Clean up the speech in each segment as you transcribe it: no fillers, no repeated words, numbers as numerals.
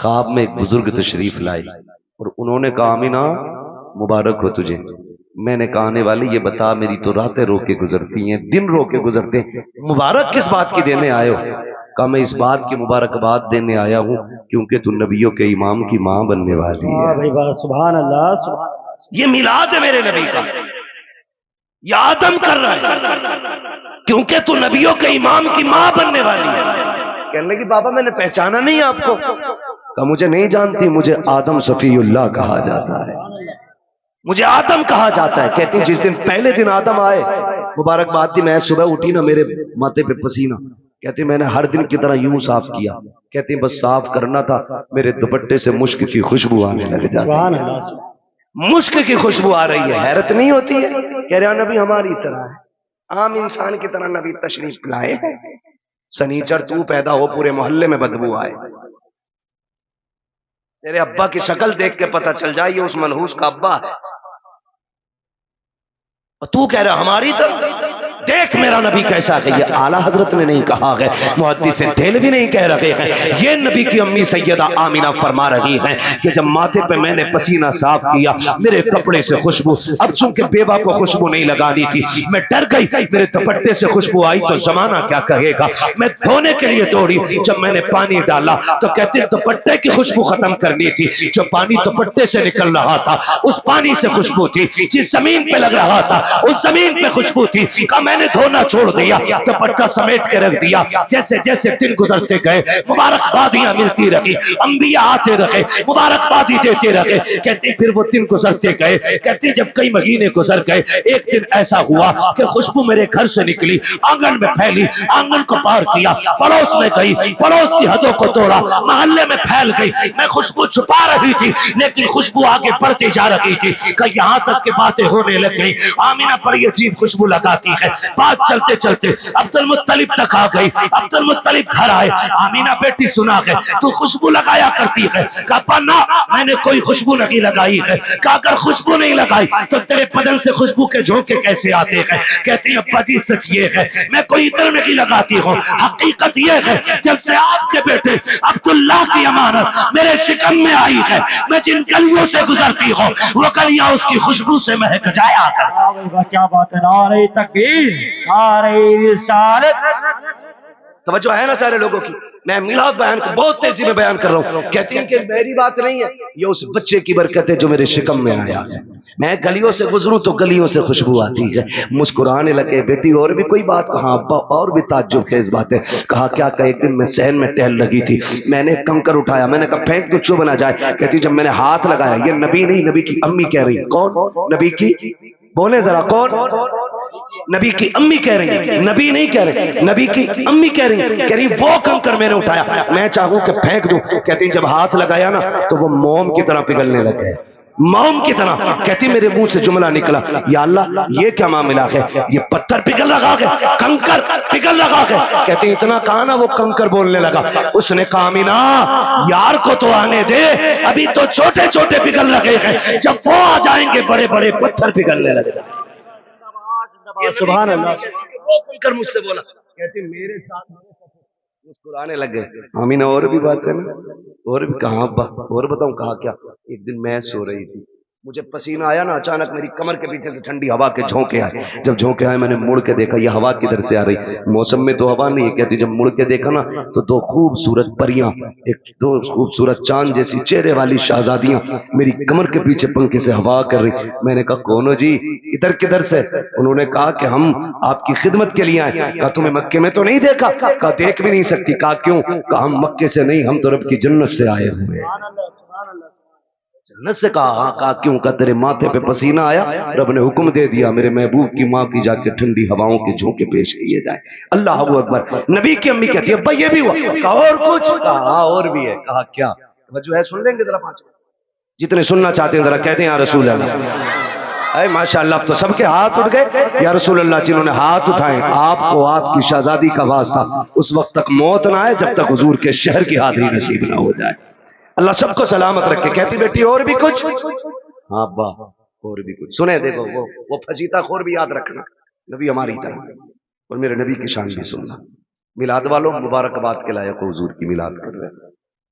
خواب میں ایک بزرگ تشریف لائی اور انہوں نے کہا آمینہ مبارک ہو تجھے۔ میں نے کہا آنے والے یہ بتا میری تو راتیں رو کے گزرتی ہیں، دن رو کے گزرتے ہیں، مبارک کس بات کی دینے آئے ہو؟ کہا میں اس بات کی مبارکباد دینے آیا ہوں کیونکہ تو نبیوں کے امام کی ماں بننے والی ہے۔ سبحان اللہ سبحان اللہ۔ یہ میلاد ہے میرے نبی کا، یہ آدم کر رہا ہے کیونکہ تو نبیوں کے امام کی ماں بننے والی ہے۔ کہنے لگی بابا میں نے پہچانا نہیں آپ کو۔ کہا مجھے نہیں جانتی، مجھے آدم صفی اللہ کہا جاتا ہے، مجھے آدم کہا جاتا ہے۔ کہتی ہیں جس دن پہلے دن آدم آئے مبارکباد دی، میں صبح اٹھی نا میرے ماتھے پہ پسینہ، کہتی میں نے ہر دن کی طرح یوں صاف کیا، کہتی بس صاف کرنا تھا، میرے دوپٹے سے مشک کی خوشبو آنے لگ جاتی، مشک کی خوشبو آ رہی ہے۔ حیرت نہیں ہوتی ہے؟ کہہ رہا نبی ہماری طرح ہے، عام انسان کی طرح نبی تشریف لائے، سنیچر تو پیدا ہو پورے محلے میں بدبو آئے، تیرے ابا کی شکل دیکھ کے پتہ چل جائے یہ اس منحوس کا ابا ہے، اور تو کہہ رہا ہماری طرح۔ دیکھ میرا نبی کیسا ہے، یہ اعلیٰ حضرت نے نہیں کہا ہے، محدث دہلوی نہیں کہہ رہے ہیں، یہ نبی کی امی سیدہ آمینہ فرما رہی ہیں کہ جب ماتھے پہ میں نے پسینہ صاف کیا میرے کپڑے سے خوشبو، اب چونکہ بیوہ کو خوشبو نہیں لگانی تھی میں ڈر گئی، میرے دوپٹے سے خوشبو آئی تو زمانہ کیا کہے گا، میں دھونے کے لیے دوڑی، جب میں نے پانی ڈالا تو کہتے دوپٹے کی خوشبو ختم کرنی تھی، جو پانی دوپٹے سے نکل رہا تھا اس پانی سے خوشبو تھی، جس زمین پہ لگ رہا تھا اس زمین پہ خوشبو تھی، کہا میں نے دھونا چھوڑ دیا، دوپٹہ سمیٹ کے رکھ دیا، جیسے جیسے دن گزرتے گئے مبارکبادیاں ملتی رہی، انبیاء آتے رہے مبارکبادی دیتے رہے، کہتے پھر وہ دن گزرتے گئے، کہتے جب کئی مہینے گزر گئے ایک دن ایسا ہوا کہ خوشبو میرے گھر سے نکلی، آنگن میں پھیلی، آنگن کو پار کیا، پڑوس میں گئی، پڑوس کی حدوں کو توڑا، محلے میں پھیل گئی، میں خوشبو چھپا رہی تھی لیکن خوشبو آگے بڑھتی جا رہی تھی کہ یہاں تک کہ باتیں ہونے لگ گئی، آمینہ بڑی عجیب خوشبو لگاتی ہے، بات چلتے چلتے عبد المطلب تک آ گئی، عبد المطلب گھر آئے، آمینہ بیٹی سنا ہے تو خوشبو لگایا کرتی ہے، کہا پنا میں نے کوئی خوشبو نہیں لگائی ہے، کہا اگر خوشبو نہیں لگائی تو تیرے بدن سے خوشبو کے جھونکے کیسے آتے ہیں؟ کہتی ہیں ابا جی سچ یہ ہے میں کوئی ادھر نہیں لگاتی ہوں، حقیقت یہ ہے جب سے آپ کے بیٹے عبداللہ کی امانت میرے شکم میں آئی ہے میں جن گلیوں سے گزرتی ہوں وہ گلیاں اس کی خوشبو سے مہک جایا کر۔ کیا بات ہے، نعرہ تکبیر، نعرہ رسالت۔ توجہ ہے نا سارے لوگوں کی؟ میں میلاد بیان بہت تیزی میں بیان کر رہا ہوں، کہتی ہیں کہ میری بات نہیں ہے، یہ اس بچے کی برکت ہے جو میرے شکم میں آیا ہے، میں گلیوں سے گزروں تو گلیوں سے خوشبو آتی ہے، مسکرانے لگے، بیٹی اور بھی کوئی بات کہا ابا؟ اور بھی تعجب خیز بات ہے، کہا کیا کہ ایک دن میں صحن میں ٹہل لگی تھی، میں نے کنکر اٹھایا، میں نے کہا پھینک تو چوب نہ جائے، کہتی جب میں نے ہاتھ لگایا، یہ نبی نہیں نبی کی امی کہہ رہی، کون نبی کی؟ بولے ذرا کون؟ نبی کی امی کہہ رہی ہیں، نبی نہیں کہہ رہے، نبی کی امی کہہ رہی وہ کنکر میں نے اٹھایا، میں چاہوں کہ پھینک دوں، کہتی ہیں جب ہاتھ لگایا نا تو وہ موم کی طرح پگھلنے لگے، موم کی طرح، کہتی میرے منہ سے جملہ نکلا یا اللہ یہ کیا معاملہ ہے، یہ پتھر پگھل لگا گئے، کنکر پگھل لگا گئے، کہتی ہیں اتنا کہا نا وہ کنکر بولنے لگا، اس نے کہا آمینہ یار کو تو آنے دے، ابھی تو چھوٹے چھوٹے پگھل لگے ہیں، جب وہ آ جائیں گے بڑے بڑے پتھر پگھلنے لگے گا۔ سبحان اللہ۔ وہ کھل کر مجھ سے بولا، کہتی میرے ساتھ مسکرانے لگ گئے، آمینہ اور بھی بات ہے نا، اور بھی کہاں ابا اور بتاؤں کہا کیا، ایک دن میں سو رہی تھی مجھے پسینہ آیا نا، اچانک میری کمر کے پیچھے سے ٹھنڈی ہوا کے جھونکے آئے، جب جھونکے آئے میں نے مڑ کے دیکھا یہ ہوا کدھر سے آ رہی، موسم میں تو ہوا نہیں ہے، کہتی جب مڑ کے دیکھا نا تو دو خوبصورت پریاں، ایک دو خوبصورت چاند جیسی چہرے والی شہزادیاں میری کمر کے پیچھے پنکھے سے ہوا کر رہی، میں نے کہا کون ہو جی، ادھر کدھر سے؟ انہوں نے کہا کہ ہم آپ کی خدمت کے لیے آئے، کہا تمہیں مکے میں تو نہیں دیکھا، کہا دیکھ بھی نہیں سکتی، کہا کیوں؟ کہا ہم مکے سے نہیں ہم تو رب کی جنت سے آئے ہوئے ہیں، جنت سے کہا ہاں، کہا کیوں؟ کہا تیرے ماتھے پہ پسینہ آیا، رب نے حکم دے دیا میرے محبوب کی ماں کی جا کے ٹھنڈی ہواؤں کے جھونکے پیش کیے جائے، اللہ اکبر۔ نبی کی امی کہتی ہے ابا یہ بھی ہوا، کہا اور کچھ؟ کہا ہاں اور بھی ہے، کہا کیا؟ توجہ ہے، سن لیں گے ذرا پانچ، جتنے سننا چاہتے ہیں ذرا کہتے ہیں یا رسول اللہ، اے ماشاءاللہ اب تو سب کے ہاتھ اٹھ گئے، یا رسول اللہ، جنہوں نے ہاتھ اٹھائیں آپ کو آپ کی شہزادی کا واسطہ اس وقت تک موت نہ آئے جب تک حضور کے شہر کی حاضری نصیب نہ ہو جائے، اللہ سب کو سلامت رکھے۔ کہتی بیٹی اور بھی کچھ؟ ہاں ابا اور بھی کچھ، سنیں دیکھو وہ پھجیتا خور بھی یاد رکھنا، نبی ہماری طرح، اور میرے نبی کی شان بھی سننا، میلاد والوں مبارکباد کے لائق حضور کی میلاد کر رہے ہیں،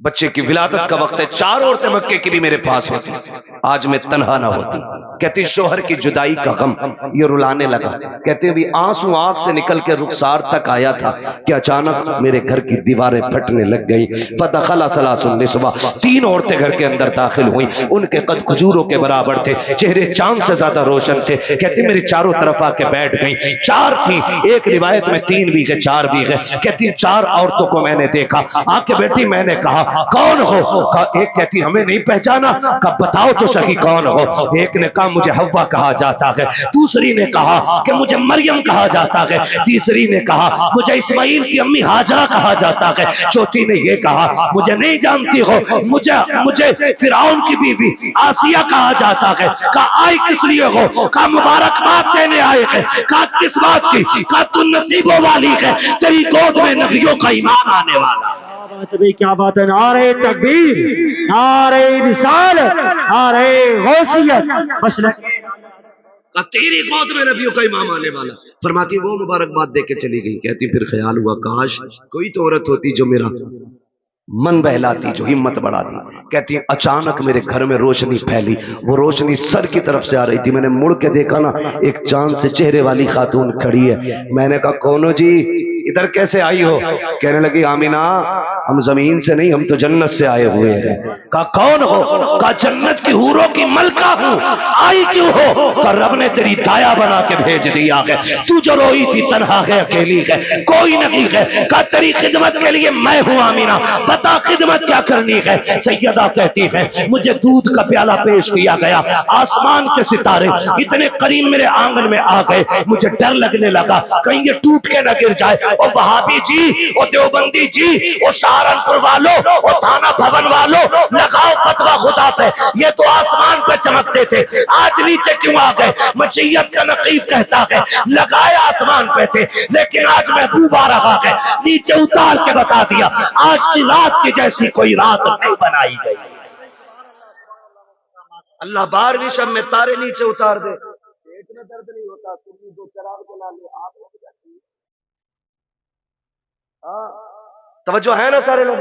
بچے کی ولادت کا وقت ہے، 4 عورتیں مکے کی بھی میرے پاس ہوتی، آج میں تنہا نہ ہوتی۔ کہتی شوہر کی جدائی کا غم، یہ رلانے لگا، کہتے بھی آنسو آنکھ سے نکل کے رخسار تک آیا تھا کہ اچانک میرے گھر کی دیواریں پھٹنے لگ گئی۔ فدخل ثلاث النسوہ، 3 عورتیں گھر کے اندر داخل ہوئیں، ان کے قد کھجوروں کے برابر تھے، چہرے چاند سے زیادہ روشن تھے، کہتی میری چاروں طرف آ کے بیٹھ گئیں، 4 تھیں، ایک روایت میں 3 بھی گئے 4 بھی گئے، کہتی 4 عورتوں کو میں نے دیکھا، آ کے بیٹھی، میں نے کہا کون ہو؟ ایک کہتی ہمیں نہیں پہچانا، کہا بتاؤ تو صحیح کون ہو؟ ایک نے کہا مجھے حوا کہا جاتا ہے، دوسری نے کہا کہ مجھے مریم کہا جاتا ہے، تیسری نے کہا مجھے اسماعیل کی امی ہاجرہ کہا جاتا ہے، چوتھی نے یہ کہا مجھے نہیں جانتی ہو، مجھے فرعون کی بیوی آسیہ کہا جاتا ہے۔ کہا آئی کس لیے ہو؟ کہا مبارکباد دینے آئے ہیں۔ کہا کس بات کی؟ کہا تو نصیبوں والی ہے، تیری گود میں نبیوں کا ایمان آنے والا۔ کیا بات ہے، نعرہ تکبیر، نعرہ رسالت، نعرہ غوثیت، کہ تیری گود میں نبیوں کا امام آنے والا۔ فرماتی وہ مبارکباد دے کے چلی گئی، کہتی پھر خیال ہوا کاش کوئی تو عورت ہوتی جو میرا من بہلاتی، جو ہمت بڑھاتی۔ کہتی ہیں اچانک میرے گھر میں روشنی پھیلی، وہ روشنی سر کی طرف سے آ رہی تھی، میں نے مڑ کے دیکھا نا، ایک چاند سے چہرے والی خاتون کھڑی ہے۔ میں نے کہا کون ہو جی، ادھر کیسے آئی ہو؟ کہنے لگی آمینہ ہم زمین سے نہیں، ہم تو جنت سے آئے ہوئے ہیں۔ کہا کون ہو؟ کہا جنت کی حوروں کی ملکہ ہوں۔ آئی کیوں ہو؟ کہا رب نے تیری دایا بنا کے بھیج دیا ہے، تو جو روئی تھی تنہا ہے، اکیلی ہے، کوئی نہیں ہے، کہا تیری خدمت کے لیے میں ہوں آمینہ، بتا خدمت کیا کرنی ہے؟ سیدہ کہتی ہے مجھے دودھ کا پیالہ پیش کیا گیا، آسمان کے ستارے اتنے قریب میرے آنگن میں آ گئے، مجھے ڈر لگنے لگا کہیں یہ ٹوٹ کے نہ گر جائے۔ او وہابی جی، او دیوبندی جی، او سہارنپور والوں، او تھانہ بھون والوں، لگاؤ فتویٰ خدا پہ، یہ تو آسمان پہ چمکتے تھے، آج نیچے کیوں آ گئے؟ مشیت کا نقیب کہتا ہے لگائے آسمان پہ تھے لیکن آج محبوب آ رہا ہے، نیچے اتار کے بتا دیا آج کی رات کی جیسی کوئی رات نہیں بنائی گئی۔ اللہ 12ویں شب میں تارے نیچے اتار دے، پیٹ میں درد نہیں ہوتا، تم 2 چراغ جلا لے آگ لگ جاتی ہے۔ توجہ ہے نا سارے لوگ؟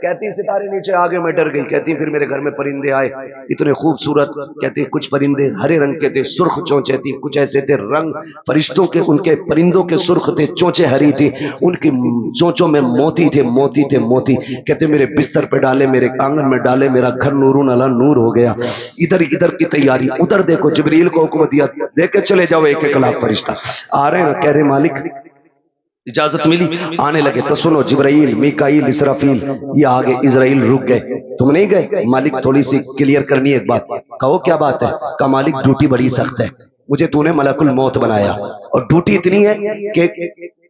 کہتی ستارے نیچے آگے میں ڈر گئی، کہتی پھر میرے گھر میں پرندے آئے اتنے خوبصورت، کہتی کچھ پرندے ہرے رنگ کے تھے، سرخ چونچے تھی، کچھ ایسے تھے رنگ فرشتوں کے، ان کے پرندوں کے سرخ تھے، چونچے ہری تھی، ان کی چونچوں میں موتی تھے، موتی تھے موتی۔ کہتے میرے بستر پہ ڈالے، میرے آنگن میں ڈالے، میرا گھر نورون علی نور ہو گیا۔ ادھر کی تیاری، ادھر دیکھو جبریل کو حکم دیا لے کے چلے جاؤ ایک ایک لاکھ فرشتہ آ رہے ہیں، کہہ رہے مالک اجازت ملی، آنے لگے تو سنو جبرائیل میکائیل اسرافیل یہ آگے، اسرائیل رک گئے، تم نہیں گئے؟ مالک تھوڑی سی کلیئر کرنی ایک بات۔ کہو کیا بات ہے؟ کہا مالک ڈیوٹی بڑی سخت ہے، مجھے تو نے ملک الموت بنایا اور ڈیوٹی اتنی ہے کہ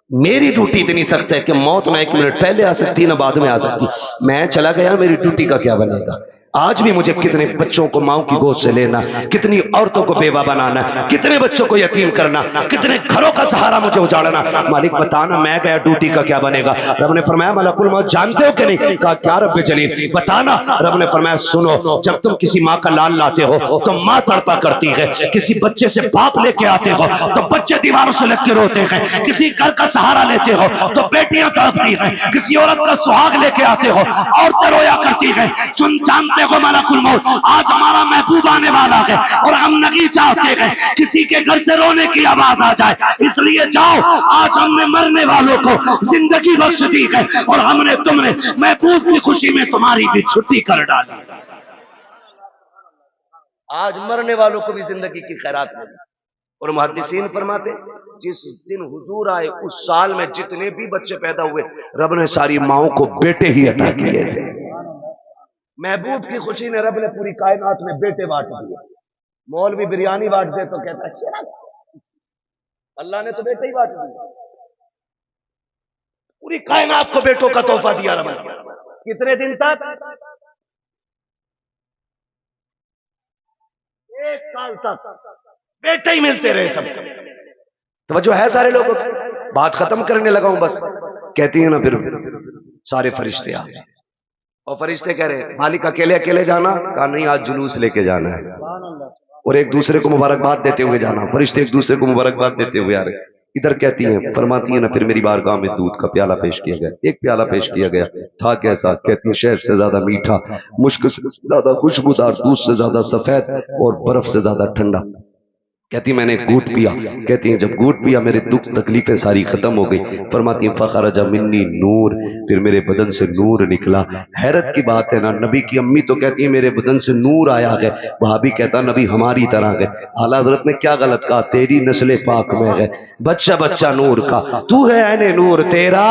میری ڈیوٹی اتنی سخت ہے کہ موت نہ 1 منٹ پہلے آ سکتی نہ بعد میں آ سکتی، میں چلا گیا میری ڈیوٹی کا کیا بنے گا؟ آج بھی مجھے کتنے بچوں کو ماں کی گود سے لینا، کتنی عورتوں کو بیوہ بنانا، کتنے بچوں کو یتیم کرنا، کتنے گھروں کا سہارا مجھے اجاڑنا۔ مالک بتانا میں گیا ڈیوٹی کا کیا بنے گا؟ رب نے فرمایا ملک الموت جانتے ہو کہ نہیں؟ کہا کیا رب جلیل بتانا۔ رب نے فرمایا سنو، جب تم کسی ماں کا لال لاتے ہو تو ماں تڑپا کرتی ہے، کسی بچے سے باپ لے کے آتے ہو تو بچے دیواروں سے لگ کے روتے ہیں، کسی گھر کا سہارا لیتے ہو تو بیٹیاں تڑپتی ہیں، کسی عورت کا سہاگ لے کے آتے ہو عورتیں رویا کرتی ہیں۔ جانتے ہو ملک الموت آج ہمارا محبوب آنے والا ہے اور ہم نہیں چاہتے ہیں کسی کے گھر سے رونے کی آواز آ جائے، اس لیے جاؤ، آج ہم نے مرنے والوں کو زندگی بخش دی ہے اور ہم نے تم نے محبوب کی خوشی میں تمہاری بھی چھٹی کر ڈالی۔ آج مرنے والوں کو بھی زندگی کی خیرات ملی۔ اور محدثین فرماتے جس دن حضور آئے اس سال میں جتنے بھی بچے پیدا ہوئے رب نے ساری ماؤں کو بیٹے ہی عطا کیے تھے۔ محبوب کی خوشی نے رب نے پوری کائنات میں بیٹے بانٹ دیے۔ مولوی بریانی بانٹ دے تو کہتا ہے اللہ نے تو بیٹے ہی بانٹ دیے، پوری کائنات کو بیٹوں کا تحفہ دیا رب نے۔ کتنے دن تک؟ 1 سال تک بیٹے ہی ملتے رہے سب کو۔ توجہ ہے سارے لوگوں کو؟ بات ختم کرنے لگا ہوں بس۔ کہتی ہیں نا پھر سارے فرشتے آ گئے اور فرشتے کہہ رہے مالک اکیلے اکیلے جانا؟ کہا نہیں آج جلوس لے کے جانا ہے اور ایک دوسرے کو مبارکباد دیتے ہوئے جانا۔ فرشتے ایک دوسرے کو مبارکباد دیتے ہوئے آ رہے ادھر کہتی ہیں فرماتی ہیں نا پھر میری بارگاہ میں دودھ کا پیالہ پیش کیا گیا، ایک پیالہ پیش کیا گیا، تھا کیسا؟ کہتی ہیں شہد سے زیادہ میٹھا، مشک سے زیادہ خوشبودار، دودھ سے زیادہ سفید اور برف سے زیادہ ٹھنڈا۔ کہتی میں نے گھوٹ پیا، کہتی ہیں جب گھوٹ پیا میرے دکھ تکلیفیں ساری ختم ہو گئی۔ فرماتی ہیں فخرج منی نور، پھر میرے بدن سے نور نکلا۔ حیرت کی بات ہے نا، نبی کی امی تو کہتی ہیں میرے بدن سے نور آیا گئے، وہابی کہتا نبی ہماری طرح گئے۔ اعلیٰ حضرت نے کیا غلط کہا؟ تیری نسل پاک میں گئے، بچہ بچہ نور کا، تو ہے عین نور، تیرا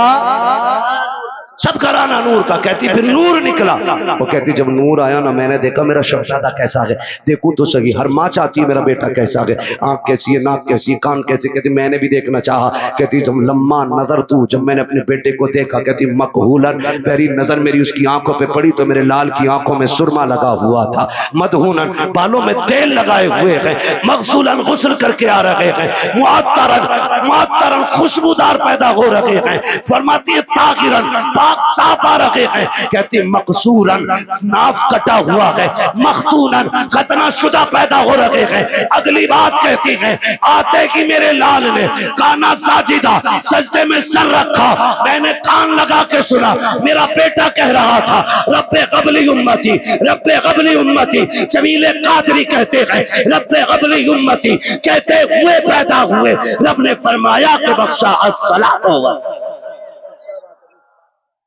سب کرانا نور کا۔ کہتی پھر نور نکلا، وہ کہتی جب نور آیا نا میں نے دیکھا میرا شہزادہ کیسا ہے، دیکھوں تو سہی، ہر ماں چاہتی ہے میرا بیٹا کیسا ہے، آنکھ کیسی ہے، ناک کیسی ہے، کان کیسے، کہتی میں نے بھی دیکھنا چاہا۔ کہتی جب لما نظر تو، جب میں نے اپنے بیٹے کو دیکھا، کہتی مقہولن، پہلی نظر میری اس کی آنکھوں پہ پڑی تو میرے لال کی آنکھوں میں سرما لگا ہوا تھا، مدہونن، بالوں میں تیل لگائے ہوئے ہیں، مغسولن، غسل کر کے آ رہے ہیں، معطرن خوشبودار پیدا ہو رہے ہیں۔ فرماتی ہے طاہرن، پاک صاف آ رہے ہیں۔ کہتی مقصورن، ناف کٹا ہوا ہے، مختونن، ختنہ شدہ پیدا ہو رہے ہیں۔ اگلی بات کہتی ہے آتے ہی میرے لال نے کانا ساجدہ، سجدے میں سر رکھا، میں نے کان لگا کے سنا، میرا بیٹا کہہ رہا تھا رب قبلی امتی، رب قبلی امتی۔ جمیل قادری کہتے ہیں رب قبلی امتی کہتے ہوئے پیدا ہوئے، رب نے فرمایا کہ بخشا الصلاۃ و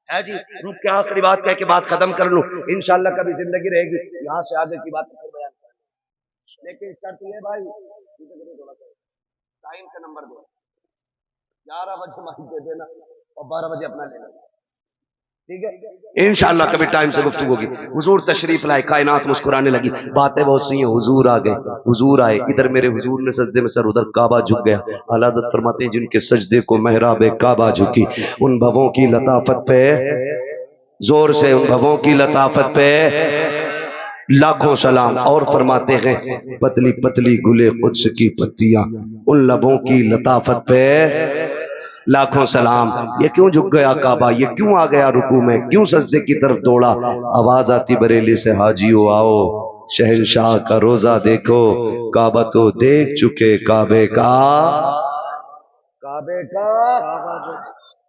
ہے جی۔ روح کے آخری بات کہہ کے بات ختم کر لوں، انشاءاللہ کبھی زندگی رہے گی یہاں سے آگے کی بات پھر بیان کریں، لیکن شرط یہ بھائی ٹائم سے نمبر دو، 11 بجے مائک دے دینا اور 12 بجے اپنا لینا، ٹھیک ہے؟ انشاءاللہ کبھی ٹائم سے گفتگو ہوگی۔ حضور تشریف لائے، کائنات مسکرانے لگی، باتیں بہت سی ہیں، حضور آ گئے، حضور آئے، ادھر میرے حضور نے سجدے میں سر، ادھر کعبہ جھک گیا۔ اعلیٰ حضرت فرماتے ہیں جن کے سجدے کو محراب کعبہ جھکی، ان بھووں کی لطافت پہ، زور سے، ان بھووں کی لطافت پہ لاکھوں سلام۔ اور فرماتے ہیں پتلی پتلی گلے قدس کی پتیاں، ان لبوں کی لطافت پہ لاکھوں سلام۔ یہ کیوں جھک گیا کعبہ، یہ کیوں آ گیا رکوع میں، کیوں سجدے کی طرف دوڑا؟ آواز آتی بریلی سے حاجیو آؤ، شہنشاہ کا روزہ دیکھو، کعبہ تو دیکھ چکے، کعبے کا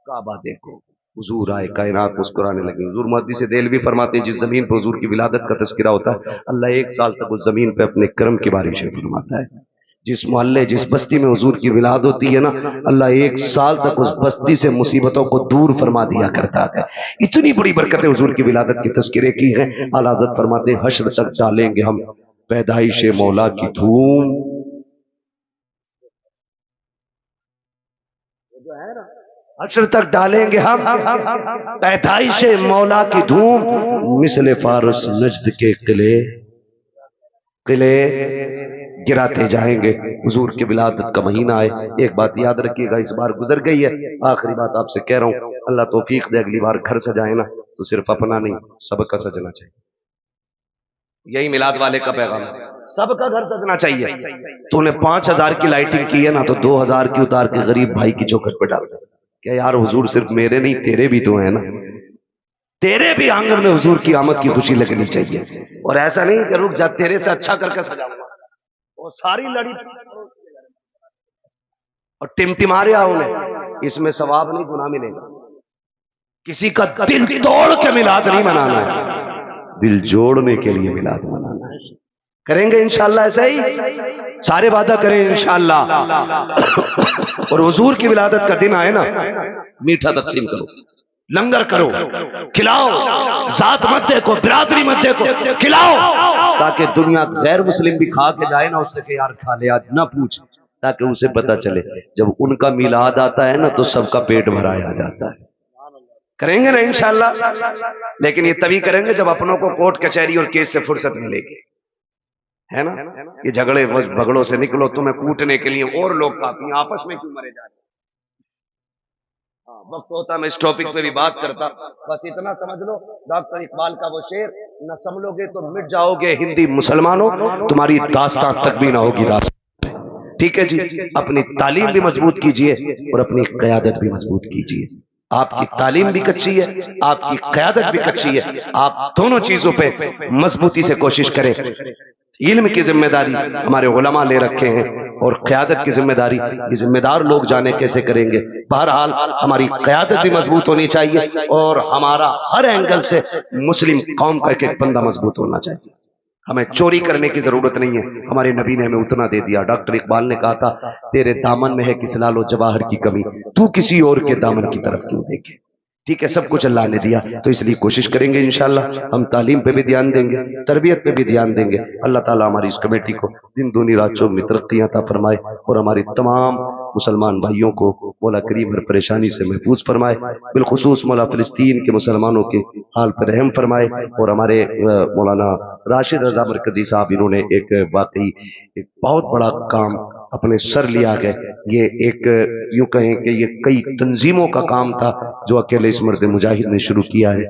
کعبہ دیکھو۔ حضور آئے، کائنات مسکرانے لگی۔ حضور محدث دہلوی فرماتے ہیں جس زمین پر حضور کی ولادت کا تذکرہ ہوتا ہے اللہ 1 سال تک اس زمین پہ اپنے کرم کی بارشیں فرماتا ہے۔ جس محلے، جس بستی میں حضور کی ولادت ہوتی ہے نا، اللہ 1 سال تک اس بستی سے مصیبتوں کو دور فرما دیا کرتا ہے۔ اتنی بڑی برکتیں حضور کی ولادت کی تذکرے کی ہیں۔ اعلیٰ حضرت فرماتے ہیں حشر تک ڈالیں گے ہم پیدائش مولا کی دھوم، حشر تک ڈالیں گے ہم پیدائش مولا کی دھوم، مثل فارس نجد کے قلعے گراتے جائیں گے۔ حضور کی ولادت کا مہینہ ہے، ایک بات یاد رکھیے گا، اس بار گزر گئی ہے، آخری بات آپ سے کہہ رہا ہوں، اللہ توفیق دے اگلی بار گھر سجائے نا تو صرف اپنا نہیں سب کا سجنا چاہیے۔ یہی میلاد والے کا پیغام ہے، سب کا گھر سجنا چاہیے۔ تو نے 5000 کی لائٹنگ کی ہے نا تو 2000 کی اتار کے غریب بھائی کی چوکھٹ پہ ڈال دے۔ کہ یار حضور صرف میرے نہیں تیرے بھی تو ہیں نا، تیرے بھی آنگن میں حضور کی آمد کی خوشی لگنی چاہیے، اور ایسا نہیں کہ رک جا تیرے سے اچھا کر کے سجاؤں گا، وہ ساری لڑی اور ٹمٹمارے آؤ نے، اس میں ثواب نہیں گناہ ملے گا۔ کسی کا دل توڑ کے میلاد نہیں منانا ہے، دل جوڑنے کے لیے میلاد منانا ہے۔ کریں گے انشاءاللہ ایسا ہی، سارے وعدہ کریں انشاءاللہ۔ اور حضور کی ولادت کا دن آئے نا، میٹھا تقسیم کرو، لنگر کرو، کھلاؤ، ذات مت دیکھو، برادری مت دیکھو، کھلاؤ، تاکہ دنیا غیر مسلم بھی کھا کے جائے نا اس سے کہ یار کھا لے آج، نہ پوچھ، تاکہ اسے پتہ چلے جب ان کا میلاد آتا ہے نا تو سب کا پیٹ بھرایا جاتا ہے۔ کریں گے نا انشاءاللہ، لیکن یہ تبھی کریں گے جب اپنوں کو کورٹ کچہری اور کیس سے فرصت ملے گی، ہے نا؟ یہ جھگڑے بھگڑوں سے نکلو، تمہیں کوٹنے کے لیے اور لوگ کافی ہیں، آپس میں کیوں مرے جا رہے ہیں؟ وقت ہوتا میں اس ٹاپک پہ بھی بات کرتا، بس اتنا سمجھ لو ڈاکٹر اقبال کا وہ شعر، نہ سنبھلو گے تو مٹ جاؤ گے ہندی مسلمانوں، تمہاری داستان تک بھی نہ ہوگی داستان۔ ٹھیک ہے جی، اپنی تعلیم بھی مضبوط کیجئے اور اپنی قیادت بھی مضبوط کیجئے۔ آپ کی تعلیم بھی کچی ہے، آپ کی قیادت بھی کچی ہے، آپ دونوں چیزوں پہ مضبوطی سے کوشش کریں۔ علم کی ذمہ داری ہمارے علماء لے رکھے ہیں، اور قیادت کی ذمہ داری یہ ذمہ دار لوگ جانے کیسے کریں گے. بہرحال ہماری قیادت بھی مضبوط ہونی چاہیے اور ہمارا ہر اینگل سے مسلم قوم کا ایک ایک بندہ مضبوط ہونا چاہیے. ہمیں چوری کرنے کی ضرورت نہیں ہے. ہمارے نبی نے ہمیں اتنا دے دیا. ڈاکٹر اقبال نے کہا تھا تیرے دامن میں ہے کس لال و جواہر کی کمی, تو کسی اور کے دامن کی طرف کیوں دیکھے. ٹھیک ہے, سب کچھ اللہ نے دیا تو اس لیے کوشش کریں گے انشاءاللہ. ہم تعلیم پہ بھی دھیان دیں گے, تربیت پہ بھی دھیان دیں گے. اللہ تعالیٰ ہماری اس کمیٹی کو دن دونی رات چوک میں ترقی عطا فرمائے اور ہماری تمام مسلمان بھائیوں کو مولا کریم ہر پریشانی سے محفوظ فرمائے. بالخصوص مولا فلسطین کے مسلمانوں کے حال پر رحم فرمائے. اور ہمارے مولانا راشد رضا مرکزی صاحب, انہوں نے ایک واقعی ایک بہت بڑا کام اپنے سر لیا ہے. یہ ایک یوں کہیں کہ یہ کئی تنظیموں کا کام تھا جو اکیلے اس مرد مجاہد نے شروع کیا ہے.